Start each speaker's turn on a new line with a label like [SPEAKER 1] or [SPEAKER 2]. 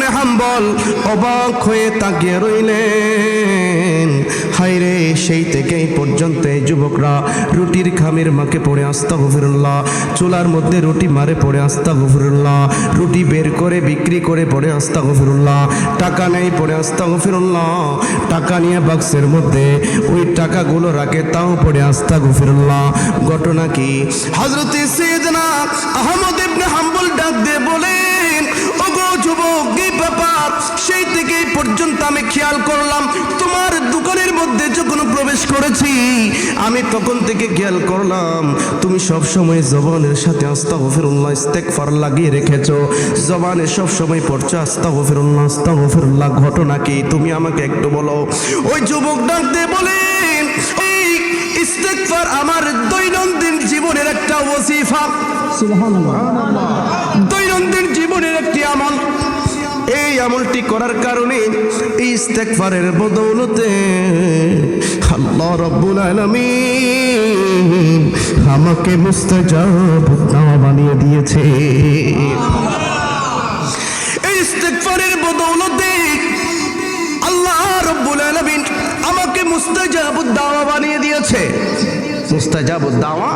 [SPEAKER 1] ইবনে হাম্বল অবাক হয়ে তাকিয়ে রইলেন। হায়রে, সেই থেকে এই পর্যন্ত এই যুবকরা রুটির খামির মাকে পড়ে আস্তাগফিরুল্লাহ, চুলার মধ্যে রুটি মারে পড়ে আস্তাগফিরুল্লাহ, রুটি বের করে বিক্রি করে পড়ে আস্তাগফিরুল্লাহ, টাকা নেই পড়ে আস্তাগফিরুল্লাহ, টাকা নিয়ে বাক্সের মধ্যে ওই টাকাগুলো রাখে তাও পড়ে আস্তাগফিরুল্লাহ। ঘটনা কি? হযরত সাইয়েদনা আহমদ ইবনে হাম্বল ডাক দিয়ে বলেন, ওগো যুবক, কি ব্যাপার? সেই থেকে পর্যন্ত আমি খেয়াল করলাম তোমার দোকানের মধ্যে যখন প্রবেশ করেছি আমি তখন থেকে খেয়াল করলাম তুমি সব সময় জবানের সাথে আস্তাগফিরুল্লাহ ইস্তেগফার লাগিয়ে রেখেছো, জবানে সব সময় পড়ছো আস্তাগফিরুল্লাহ আস্তাগফিরুল্লাহ। ঘটনা কি তুমি আমাকে একটু বলো। ওই যুবক ডাক দিয়ে বলেন, এই ইস্তেগফার আমার দৈনন্দিন জীবনের একটা ওয়াজিফা, সুবহানাল্লাহ, দৈনন্দিন জীবনের একটি আমল। এই আমলটি করার কারণে এই ইস্তেগফারের বদৌলতে আল্লাহ রাব্বুল আলামিন আমাকে মুস্তাজাব দাওয়া বানিয়ে দিয়েছে। এই ইস্তেগফারের বদৌলতে আল্লাহ রাব্বুল আলামিন আমাকে মুস্তাজাব দাওয়া বানিয়ে দিয়েছে। মুস্তাজাব দাওয়া